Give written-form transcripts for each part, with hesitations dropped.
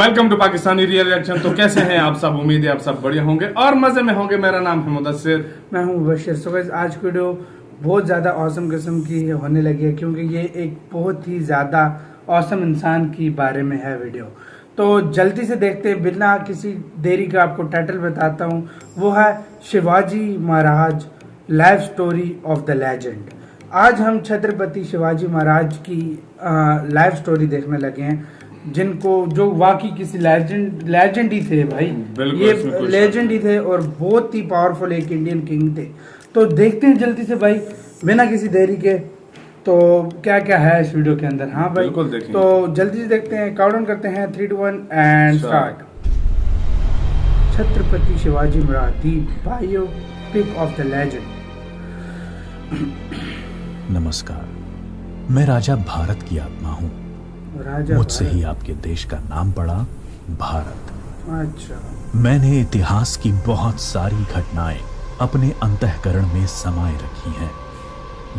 Welcome to Pakistani real reaction. तो कैसे हैं आप सब? उम्मीद है आप सब बढ़िया होंगे और मजे में होंगे। मेरा नाम है मुदस्सिर, मैं हूं बशीर। सो गाइस, आज की वीडियो बहुत ज़्यादा औसम किस्म की होने लगी है क्योंकि ये एक बहुत ही ज़्यादा औसम इंसान की बारे में है वीडियो। तो जल्दी से देखते हैं, बिना किसी देरी का आपको टाइटल बताता हूँ। वो है Shivaji Maharaj life story of the legend. आज हम छत्रपति शिवाजी महाराज की लाइफ स्टोरी देखने लगे हैं, जिनको जो वाकई किसी लेजेंड ही थे भाई। ये लेजेंड ही थे और बहुत ही पावरफुल एक इंडियन किंग थे। तो देखते हैं जल्दी से भाई, बिना किसी देरी के, तो क्या क्या है इस वीडियो के अंदर। हाँ भाई, तो जल्दी से देखते हैं। काउंटडाउन करते हैं 3, 2, 1 and start. Chhatrapati Shivaji Maharaj the biopic of the legend. नमस्कार, मैं राजा भारत की आत्मा हूँ। मुझसे ही आपके देश का नाम पड़ा भारत। अच्छा। मैंने इतिहास की बहुत सारी घटनाएं अपने अंतःकरण में समाये रखी हैं।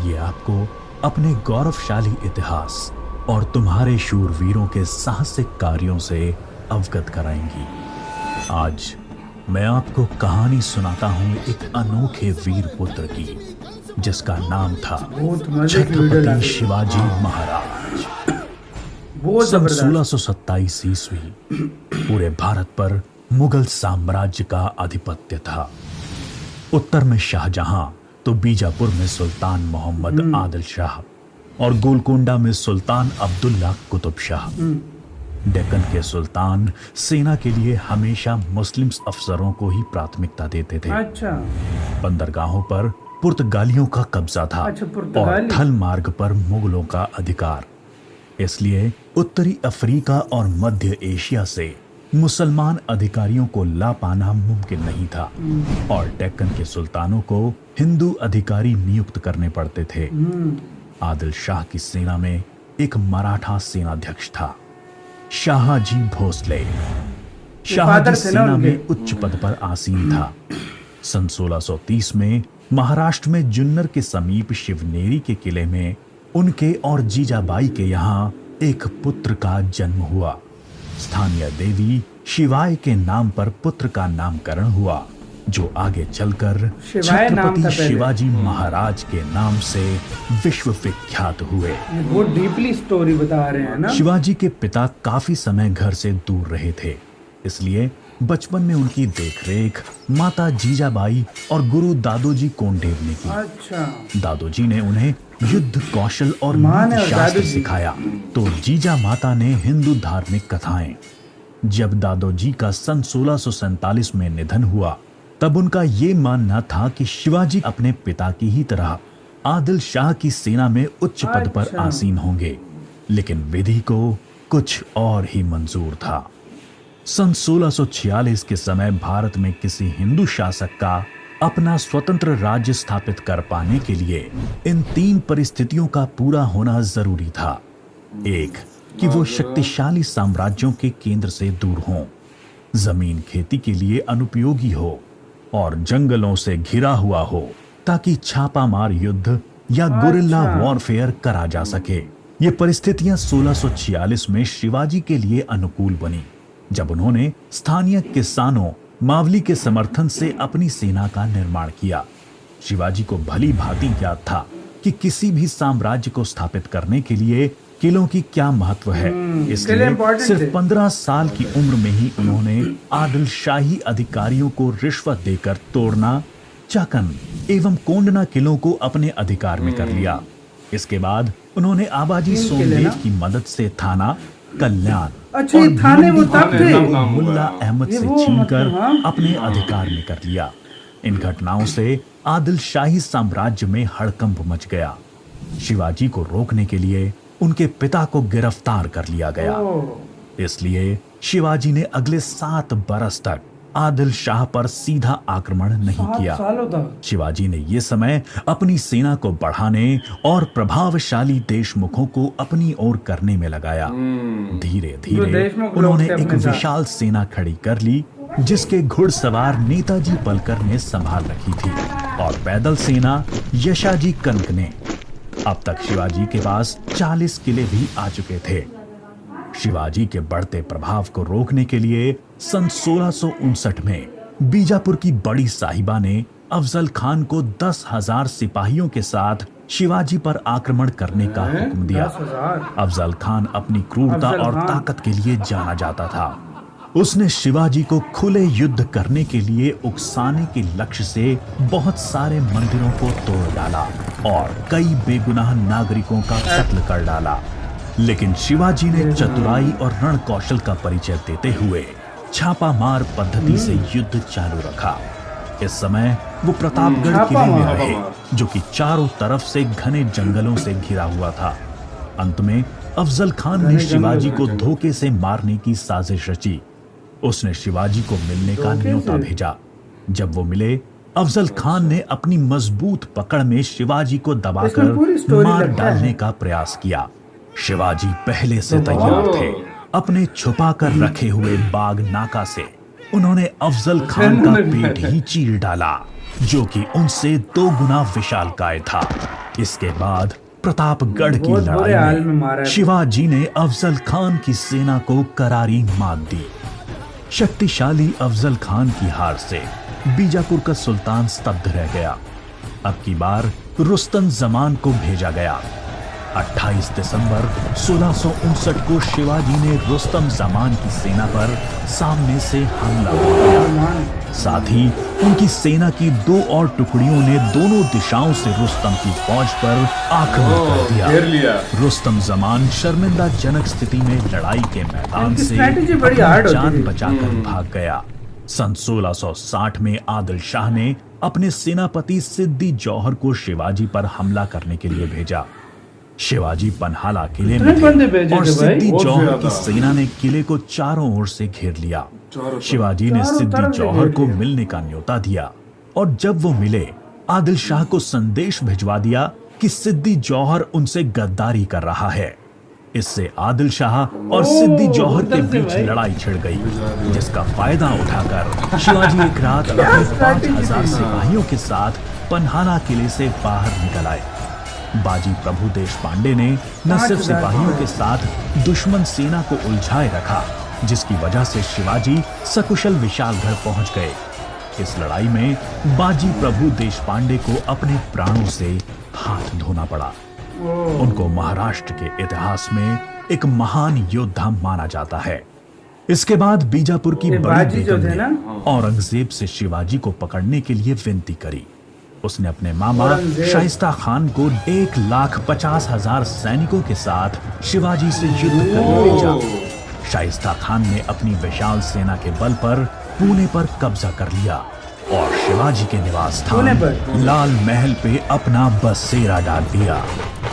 ये आपको अपने गौरवशाली इतिहास और तुम्हारे शूरवीरों के साहसिक कार्यों से अवगत कराएंगी। आज मैं आपको कहानी सुनाता हूँ एक अनोखे वीर पुत्र की, जिसका नाम था छत्रपति शिवाजी महाराज। सन 1627 ईस्वी पूरे भारत पर मुगल साम्राज्य का आधिपत्य था। उत्तर में शाहजहां, तो बीजापुर में सुल्तान मोहम्मद आदिल शाह और गोलकोंडा में सुल्तान अब्दुल्ला कुतुब शाह। डेक्कन के सुल्तान सेना के लिए हमेशा मुस्लिम अफसरों को ही प्राथमिकता देते थे। अच्छा। बंदरगाहों पर पुर्तगालियों का कब्जा था। और थल मार्ग पर मुगलों का अधिकार। इसलिए उत्तरी अफ्रीका और मध्य एशिया से मुसलमान अधिकारियों को ला पाना मुमकिन नहीं था और डेक्कन के सुल्तानों को हिंदू अधिकारी नियुक्त करने पड़ते थे। आदिल शाह की सेना में एक मराठा सेनाध्यक्ष था, शाहजी भोसले। शाहजी सेना में उच्च पद पर आसीन था। सन 1630 में महाराष्ट्र में जुन्नर के समीप शिवनेरी के किले में उनके और जीजाबाई के यहाँ एक पुत्र का जन्म हुआ। स्थानीय देवी शिवाय के नाम पर पुत्र का नामकरण हुआ, जो आगे चलकर छत्रपति शिवाजी महाराज के नाम से विश्व विख्यात हुए। वो डीपली स्टोरी बता रहे हैं ना। शिवाजी के पिता काफी समय घर से दूर रहे थे, इसलिए बचपन में उनकी देखरेख माता जीजाबाई और गुरु दादोजी कोंडेव ने की। अच्छा। दादोजी ने उन्हें युद्ध कौशल और नीति शास्त्र सिखाया, तो जीजा माता ने हिंदू धार्मिक कथाएं। जब दादोजी का सन 1647 में निधन हुआ, तब उनका ये मानना था कि शिवाजी अपने पिता की ही तरह आदिल शाह की सेना में उच्च पद पर आसीन होंगे, लेकिन विधि को कुछ और ही मंजूर था। सन 1646 के समय भारत में किसी हिंदू शासक का अपना स्वतंत्र राज्य स्थापित कर पाने के लिए इन 3 परिस्थितियों का पूरा होना जरूरी था। एक, कि वो शक्तिशाली साम्राज्यों के केंद्र से दूर हों, जमीन खेती के लिए अनुपयोगी हो और जंगलों से घिरा हुआ हो, ताकि छापामार युद्ध या गुरिल्ला वॉरफेयर करा जा सके। ये परिस्थितियां 1646 में शिवाजी के लिए अनुकूल बनी, जब उन्होंने स्थानीय किसानों मावली के समर्थन से अपनी सेना का निर्माण किया। शिवाजी को भली भांति ज्ञात था कि किसी भी साम्राज्य को स्थापित करने के लिए किलों की क्या महत्व है। इसलिए सिर्फ 15 साल की उम्र में ही उन्होंने आदिल शाही अधिकारियों को रिश्वत देकर तोड़ना, चाकन एवं कोंडना किलों को अपने अधिकार में कर लिया। इसके बाद उन्होंने आबाजी सोमदेव की मदद से थाना, कल्याण और थाने वो तब थे मुल्ला अहमद से छीनकर अपने अधिकार में कर लिया। इन घटनाओं से आदिल शाही साम्राज्य में हड़कंप मच गया। शिवाजी को रोकने के लिए उनके पिता को गिरफ्तार कर लिया गया। इसलिए शिवाजी ने अगले 7 बरस तक आदिल शाह पर सीधा आक्रमण नहीं किया। शिवाजी ने ये समय अपनी सेना को बढ़ाने और प्रभावशाली देशमुखों को अपनी ओर करने में लगाया। धीरे धीरे उन्होंने एक विशाल सेना खड़ी कर ली, जिसके घुड़सवार नेताजी पलकर ने संभाल रखी थी और पैदल सेना यशाजी कनक ने। अब तक शिवाजी के पास 40 किले भी आ चुके थे। शिवाजी के बढ़ते प्रभाव को रोकने के लिए सन 1659 में बीजापुर की बड़ी साहिबा ने अफजल खान को 10,000 सिपाहियों के साथ शिवाजी पर आक्रमण करने का हुक्म दिया। 10,000? अफजल खान अपनी क्रूरता अफजल और खान। ताकत के लिए जाना जाता था। उसने शिवाजी को खुले युद्ध करने के लिए उकसाने के लक्ष्य से बहुत सारे मंदिरों को तोड़ डाला और कई बेगुनाह नागरिकों का कत्ल कर डाला। लेकिन शिवाजी ने चतुराई और रण कौशल का परिचय देते हुए छापामार पद्धति से युद्ध चालू रखा। इस समय वो प्रतापगढ़ किले में रहे, जो कि चारों तरफ से घने जंगलों से घिरा हुआ था। अंत में अफजल खान ने शिवाजी को धोखे से मारने की साजिश रची। उसने शिवाजी को मिलने का न्योता भेजा। जब वो मिले, अफजल खान ने अपनी मजबूत पकड़ में शिवाजी को दबाकर मार डालने का प्रयास किया। शिवाजी पहले से तैयार थे। अपने छुपा कर रखे हुए बाग नाका से उन्होंने अफजल खान का पेट ही चीर डाला, जो कि उनसे 2 गुना विशालकाय था। इसके बाद प्रतापगढ़ की लड़ाई में शिवाजी ने अफजल खान की सेना को करारी मात दी। शक्तिशाली अफजल खान की हार से बीजापुर का सुल्तान स्तब्ध रह गया। अब की बार रुस्तम जमान को भेजा गया। 28 दिसंबर 1659 को शिवाजी ने रुस्तम जमान की सेना पर सामने से हमला किया। साथ ही उनकी सेना की 2 और टुकड़ियों ने दोनों दिशाओं से रुस्तम की फौज पर आक्रमण कर दिया। रुस्तम जमान शर्मिंदाजनक स्थिति में लड़ाई के मैदान से जान बचाकर भाग गया। सन 1660 में आदिल शाह ने अपने सेनापति सिद्दी जौहर को शिवाजी पर हमला करने के लिए भेजा। शिवाजी पन्हाला किले में थे और सिद्दी जौहर की सेना ने किले को चारों ओर से घेर लिया। शिवाजी ने सिद्दी जौहर को मिलने का न्योता दिया और जब वो मिले, आदिल शाह को संदेश भिजवा दिया कि सिद्दी जौहर उनसे गद्दारी कर रहा है। इससे आदिल शाह और सिद्दी जौहर के बीच लड़ाई छिड़ गई, जिसका फायदा उठाकर शिवाजी एक रात अपने 5,000 सिपाहियों के साथ पन्हाला किले से बाहर निकल आए। बाजी प्रभु देशपांडे ने न सिर्फ सिपाहियों के साथ दुश्मन सेना को उलझाए रखा, जिसकी वजह से शिवाजी सकुशल विशालगढ़ पहुंच गए। इस लड़ाई में बाजी प्रभु देशपांडे को अपने प्राणों से हाथ धोना पड़ा। उनको महाराष्ट्र के इतिहास में एक महान योद्धा माना जाता है। इसके बाद बीजापुर की बड़ी बेगम ने औरंगजेब से शिवाजी को पकड़ने के लिए विनती करी। उसने अपने मामा शाइस्ता खान को 1,50,000 सैनिकों के साथ शिवाजी से युद्ध करने भेजा। शाइस्ता खान ने अपनी विशाल सेना के बल पर पुणे पर कब्जा कर लिया और शिवाजी के निवास स्थान लाल महल पे अपना बसेरा डाल दिया।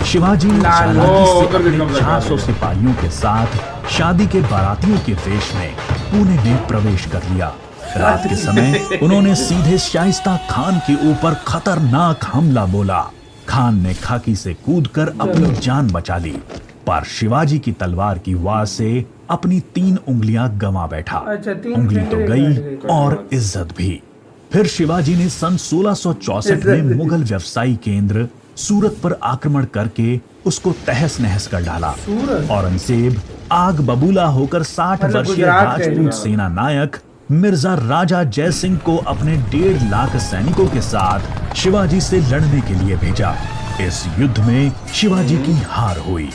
शिवाजी ने चालाकी से अपने 400 सिपाहियों के साथ शादी के बारातियों के वेश में पुणे में प्रवेश कर लिया। रात के समय उन्होंने सीधे शाइस्ता खान के ऊपर खतरनाक हमला बोला। खान ने खाकी से कूदकर अपनी जान बचा ली, पर शिवाजी की तलवार की वार से अपनी 3 उंगलियां गंवा बैठा। उंगली तो गई और इज्जत भी। फिर शिवाजी ने सन 1664 में मुगल व्यवसायी केंद्र सूरत पर आक्रमण करके उसको तहस नहस कर डाला। औरंगजेब आग बबूला होकर 60 वर्षीय राजपूत सेना नायक मिर्जा राजा जय सिंह को अपने 1.5 लाख सैनिकों के साथ शिवाजी से लड़ने के लिए भेजा। इस युद्ध में शिवाजी की हार हुई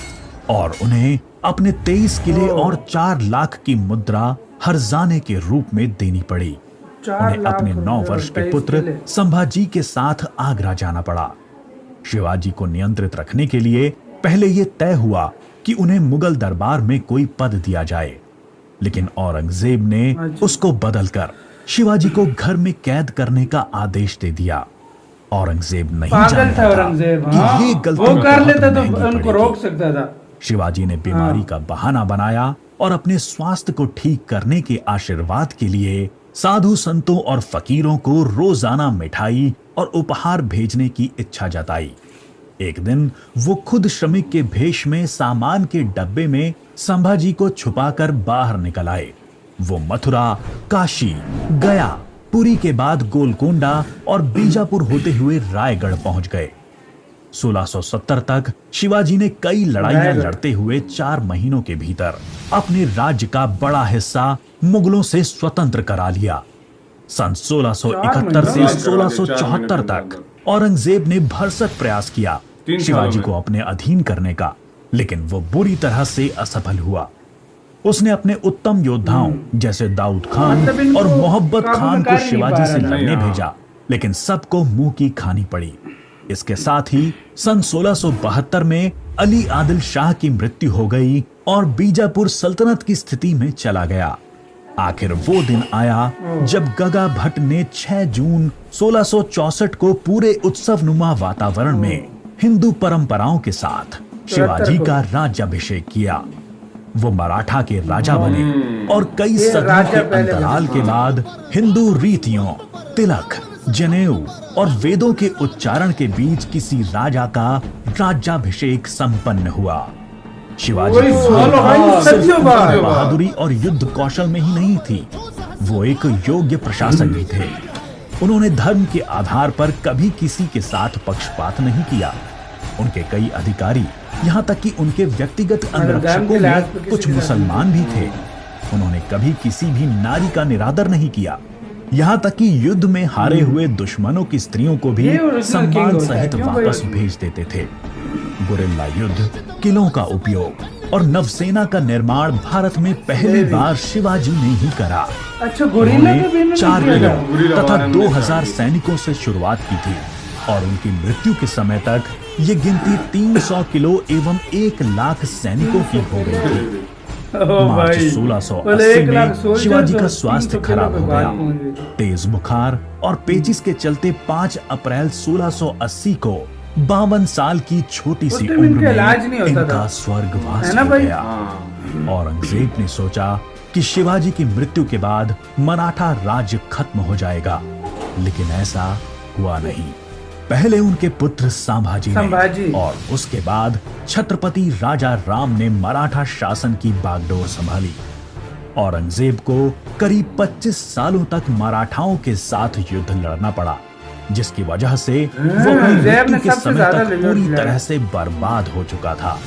और उन्हें अपने 23 किले और 4 लाख की मुद्रा हर्जाने के रूप में देनी पड़ी। उन्हें अपने 9 वर्ष के पुत्र संभाजी के साथ आगरा जाना पड़ा। शिवाजी को नियंत्रित रखने के लिए पहले यह तय हुआ कि उन्हें मुगल दरबार में कोई पद दिया जाए, लेकिन औरंगजेब ने उसको बदलकर शिवाजी को घर में कैद करने का आदेश दे दिया। औरंगजेब नहीं जानता था कि ये गलती वो कर लेता तो उनको रोक सकता था। शिवाजी ने बीमारी का बहाना बनाया और अपने स्वास्थ्य को ठीक करने के आशीर्वाद के लिए साधु संतों और फकीरों को रोजाना मिठाई और उपहार भेजने की इच्छा जताई। एक दिन वो खुद श्रमिक के भेष में सामान के डब्बे में संभाजी को छुपाकर बाहर निकल आए। वो मथुरा, काशी, गया, पुरी के बाद गोलकोंडा और बीजापुर होते हुए रायगढ़ पहुंच गए। 1670 तक शिवाजी ने कई लड़ाइयां लड़ते हुए 4 महीनों के भीतर अपने राज्य का बड़ा हिस्सा मुगलों से स्वतंत्र करा लिया। सन 1671 से 1674 तक औरंगजेब ने भरसक प्रयास किया शिवाजी को अपने अधीन करने का, लेकिन वो बुरी तरह से असफल हुआ। उसने अपने उत्तम योद्धाओं जैसे दाऊद खान और मोहब्बत खान को शिवाजी से लड़ने भेजा, लेकिन सबको मुंह की खानी पड़ी। इसके साथ ही सन 1672 में अली आदिल शाह की मृत्यु हो गई और बीजापुर सल्तनत की स्थिति में चला गया। आखिर वो दिन आया जब गगा भट्ट ने 6 जून 1664 को पूरे उत्सवनुमा वातावरण में हिंदू परंपराओं के साथ शिवाजी का राज्याभिषेक किया। वो मराठा के राजा बने और कई सदियों के अंतराल के बाद हिंदू रीतियों, तिलक, जनेऊ और वेदों के उच्चारण के बीच किसी राजा का राज्याभिषेक संपन्न हुआ। शिवाजी की बहादुरी और युद्ध कौशल में ही नहीं थी, वो एक योग्य प्रशासक भी थे। उन्होंने धर्म के आधार पर कभी किसी के साथ पक्षपात नहीं किया। उनके कई अधिकारी, यहाँ तक कि उनके व्यक्तिगत अंगरक्षकों में कुछ मुसलमान भी थे। उन्होंने कभी किसी भी नारी का निरादर नहीं किया। यहाँ तक कि युद्ध में हारे हुए दुश्मनों की स्त्रियों को भी सम्मान सहित वापस भेज देते थे। गुरिल्ला युद्ध, किलों का उपयोग और नवसेना का निर्माण भारत में पहली बार शिवाजी ने ही करा। उन्होंने 4 किलो तथा 2000 सैनिकों से शुरुआत की थी और उनकी मृत्यु के समय तक ये गिनती 300 किलो एवं 1 लाख सैनिकों की हो गई थी। मार्च 1680 में शिवाजी का स्वास्थ्य खराब हो गया। तेज बुखार और पेचिस के चलते 5 अप्रैल 1680 को 52 साल की छोटी सी उम्र में इनका स्वर्गवास हो गया। औरंगजेब ने सोचा कि शिवाजी की मृत्यु के बाद मराठा राज्य खत्म हो जाएगा, लेकिन ऐसा हुआ नहीं। पहले उनके पुत्र संभाजी और उसके बाद छत्रपति राजा राम ने मराठा शासन की बागडोर संभाली। औरंगजेब को करीब 25 सालों तक मराठाओं के साथ युद्ध लड़ना पड़ा, जिसकी वजह से वो मृत्यु के समय तक पूरी तरह से बर्बाद हो चुका था।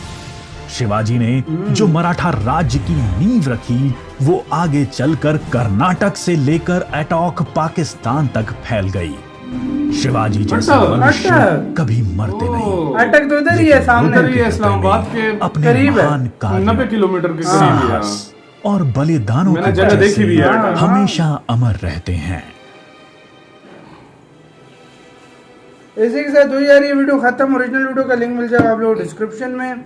शिवाजी ने जो मराठा राज्य की नींव रखी, वो आगे चलकर कर्नाटक से लेकर अटॉक पाकिस्तान तक फैल गई। शिवाजी जैसे मनुष्य कभी मरते नहीं। अटक तो इधर ही है, सामने ही है, इस्लामाबाद के अपने महान कार्य, 90 किलोमीटर के करीब है और बलिदानों की जगह देखी भी है, हमेशा अमर रहते हैं। इसी के साथ यार ये वीडियो खत्म। ओरिजिनल वीडियो का लिंक मिल जाएगा आप लोग डिस्क्रिप्शन में।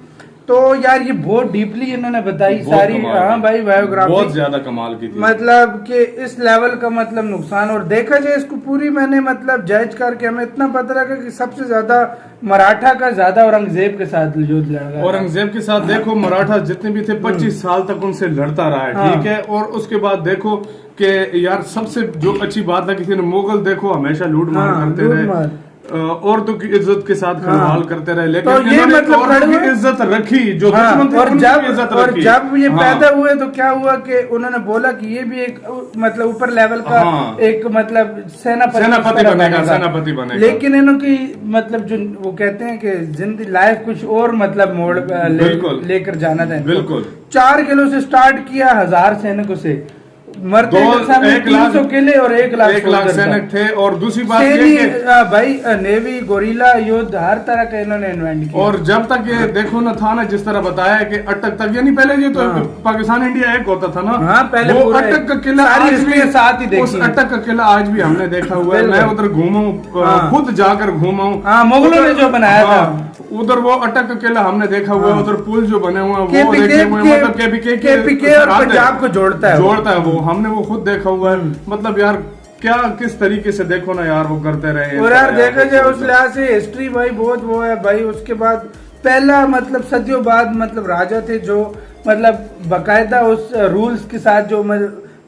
तो यार ये बहुत डीपली इन्होंने बताई सारी, हाँ भाई, बायोग्राफी बहुत ज्यादा कमाल की थी। मतलब कि इस लेवल का मतलब नुकसान, और देखा जाए इसको पूरी मैंने मतलब जज करके हमें इतना पता लगा कि सबसे ज्यादा मराठा का ज्यादा औरंगजेब के साथ युद्ध लड़ा। औरंगजेब के साथ देखो मराठा जितने भी थे 25 साल तक उनसे लड़ता रहा है, ठीक है। और उसके बाद देखो कि यार सबसे जो अच्छी बात लगी थी, मुगल देखो हमेशा लूट मार करते रहे, औरतों की इज्जत के साथ खलवाल करते रहे, लेकिन तो ये मतलब औरतों की इज्जत रखी, जो दुश्मन थे उनकी इज्जत रखी। जब ये पैदा हुए तो क्या हुआ कि उन्होंने बोला कि ये भी एक मतलब ऊपर लेवल का एक मतलब सेनापति बनेगा। लेकिन इनकी मतलब जो वो कहते हैं कि जिंदगी लाइफ कुछ और मतलब मोड़ लेकर जाना था। बिल्कुल 4 किलो से स्टार्ट किया, 1000 सैनिकों से मरते 300 किले और 1 लाख सैनिक थे। और दूसरी बात भाई नेवी, गोरिल्ला युद्ध, हर तरह का इन्होंने इन्वेंट किया। और जब तक ये देखो ना था ना, जिस तरह बताया कि अटक तक, यानी पहले ये तो पाकिस्तान इंडिया एक होता था ना, पहले वो अटक का किला साथ ही उस अटक का किला आज भी हमने देखा हुआ है। मैं उधर घूमा हूँ, खुद जाकर घूमा हूँ। मुगलों ने जो बनाया था उधर वो अटक का किला हमने देखा हुआ है। उधर पुल जो बने हुए हैं वो देखे हुए हैं, मतलब केपीके और पंजाब को जोड़ता है वो हमने वो खुद देखा हुआ है। मतलब यार क्या किस तरीके से देखो ना यार वो करते रहे। और यार देखा जाए उस लिहाज से हिस्ट्री भाई बहुत वो है भाई। उसके बाद पहला मतलब सदियों बाद मतलब राजा थे जो मतलब बाकायदा उस रूल्स के साथ जो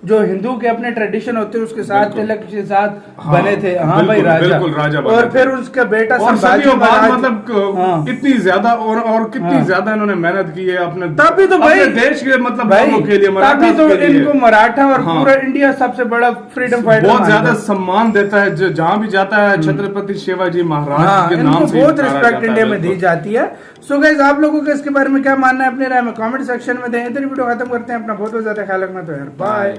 जो हिंदू के अपने ट्रेडिशन होते हैं उसके साथ तिलक के साथ बने थे। हाँ भाई बिल्कुल, राजा, बिल्कुल राजा बने और थे। फिर उसका बेटा और संभाजी सदियों बाद महाराज, मतलब हाँ। इतनी ज्यादा और कितनी ज्यादा इन्होंने मेहनत की है अपने तभी तो भाई अपने देश के मतलब भाई, लोगों के लिए, तभी मराठा तो के लिए। इनको मराठा और हाँ। पूरा इंडिया सबसे बड़ा फ्रीडम फाइटर बहुत ज्यादा सम्मान देता है, जहाँ भी जाता है छत्रपति शिवाजी महाराज हाँ, के इनको नाम से बहुत पुकारा रिस्पेक्ट जाता है, इंडिया में दी बिल्कुल। जाती है। सो गाइस, आप लोगों का इसके बारे में क्या मानना है, अपने राय में कमेंट सेक्शन में दें। इधर वीडियो खत्म करते हैं, अपना बहुत बहुत ज्यादा ख्याल रखना। तो यार बाय।